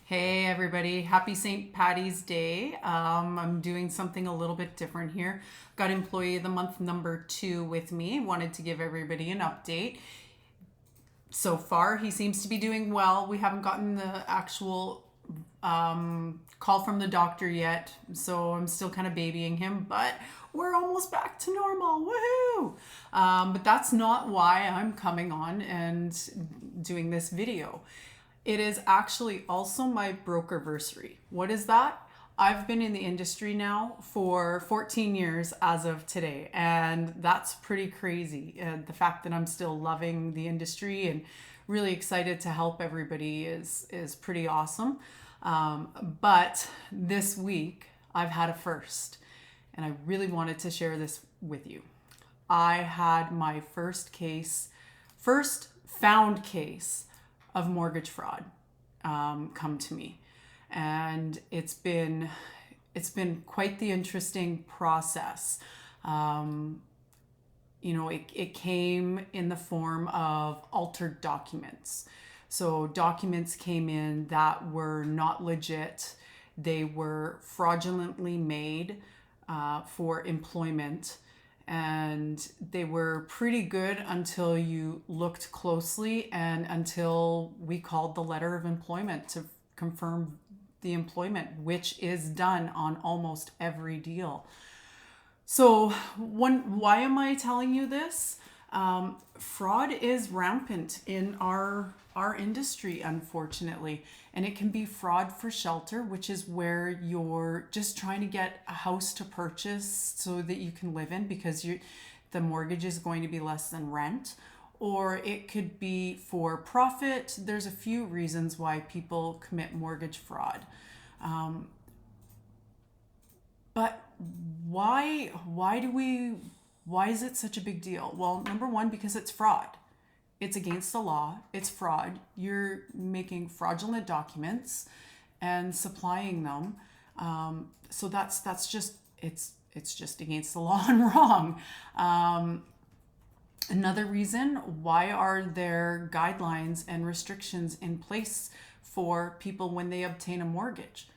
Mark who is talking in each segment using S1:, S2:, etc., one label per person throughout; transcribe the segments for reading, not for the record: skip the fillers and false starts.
S1: Hey everybody, happy St. Patty's Day. I'm doing something a little bit different here. Got employee of the month number 2 with me. Wanted to give everybody an update. So far, he seems to be doing well. We haven't gotten the actual call from the doctor yet, so I'm still kind of babying him, but we're almost back to normal. Woohoo! But that's not why I'm coming on and doing this video. It is actually also my brokerversary. What is that? I've been in the industry now for 14 years as of today, and that's pretty crazy. And the fact that I'm still loving the industry and really excited to help everybody is pretty awesome. But this week, I've had a first, and I really wanted to share this with you. I had my first found case of mortgage fraud come to me, and it's been quite the interesting process. It came in the form of altered documents. So documents came in that were not legit. They were fraudulently made for employment, and they were pretty good until you looked closely and until we called the letter of employment to confirm the employment, which is done on almost every deal. So why am I telling you this? Fraud is rampant in our industry, unfortunately, and it can be fraud for shelter, which is where you're just trying to get a house to purchase so that you can live in because the mortgage is going to be less than rent. Or it could be for profit. There's a few reasons why people commit mortgage fraud. But why is it such a big deal? Well, number one, because it's fraud. It's against the law. It's fraud. You're making fraudulent documents and supplying them. So that's just it's just against the law and wrong. Another reason, why are there guidelines and restrictions in place for people when they obtain a mortgage?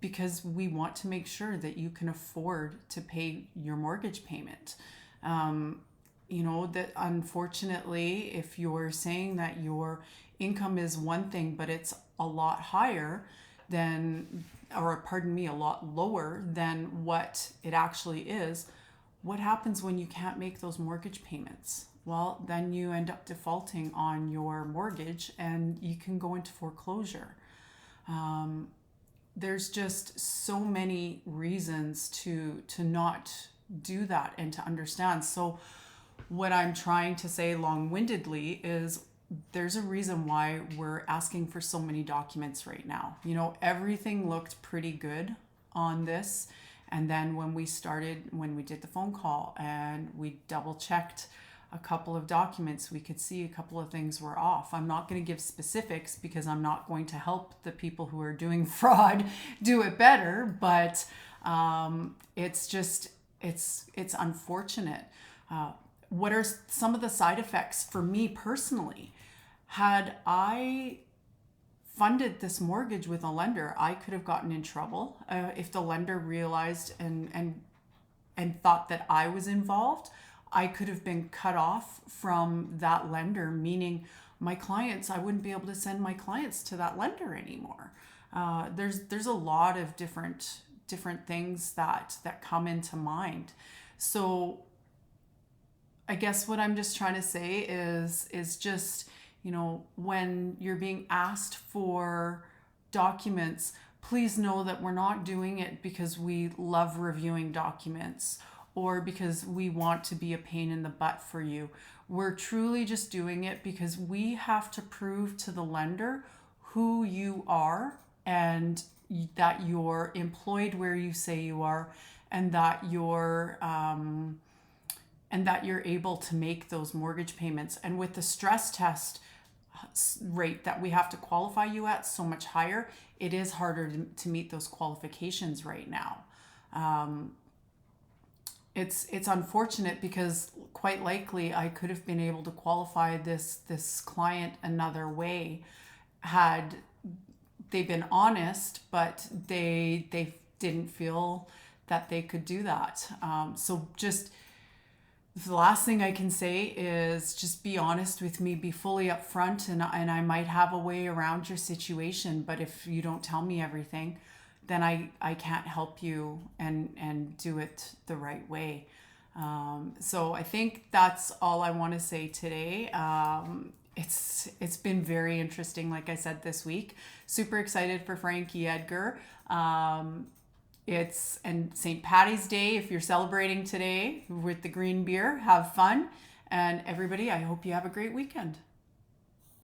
S1: Because we want to make sure that you can afford to pay your mortgage payment. That unfortunately, if you're saying that your income is one thing, but it's a lot higher than, or pardon me, a lot lower than what it actually is, what happens when you can't make those mortgage payments? Well, then you end up defaulting on your mortgage and you can go into foreclosure. There's just so many reasons to not do that and to understand. So what I'm trying to say long-windedly is there's a reason why we're asking for so many documents right now. Everything looked pretty good on this. And then when we did the phone call and we double checked a couple of documents, we could see a couple of things were off. I'm not going to give specifics because I'm not going to help the people who are doing fraud do it better, but it's unfortunate. What are some of the side effects for me personally? Had I funded this mortgage with a lender, I could have gotten in trouble if the lender realized and thought that I was involved. I could have been cut off from that lender, meaning I wouldn't be able to send my clients to that lender anymore. There's a lot of different things that come into mind. So I guess what I'm just trying to say is just, when you're being asked for documents, please know that we're not doing it because we love reviewing documents or because we want to be a pain in the butt for you. We're truly just doing it because we have to prove to the lender who you are and that you're employed where you say you are, and that you're able to make those mortgage payments. And with the stress test rate that we have to qualify you at so much higher, it is harder to meet those qualifications right now. It's unfortunate because quite likely I could have been able to qualify this client another way had they've been honest, but they didn't feel that they could do that. So just the last thing I can say is just be honest with me, be fully upfront, and I might have a way around your situation. But if you don't tell me everything, then I can't help you and do it the right way. So I think that's all I want to say today. It's been very interesting, like I said, this week. Super excited for Frankie Edgar. It's and St. Patty's Day. If you're celebrating today with the green beer, have fun. And everybody, I hope you have a great weekend.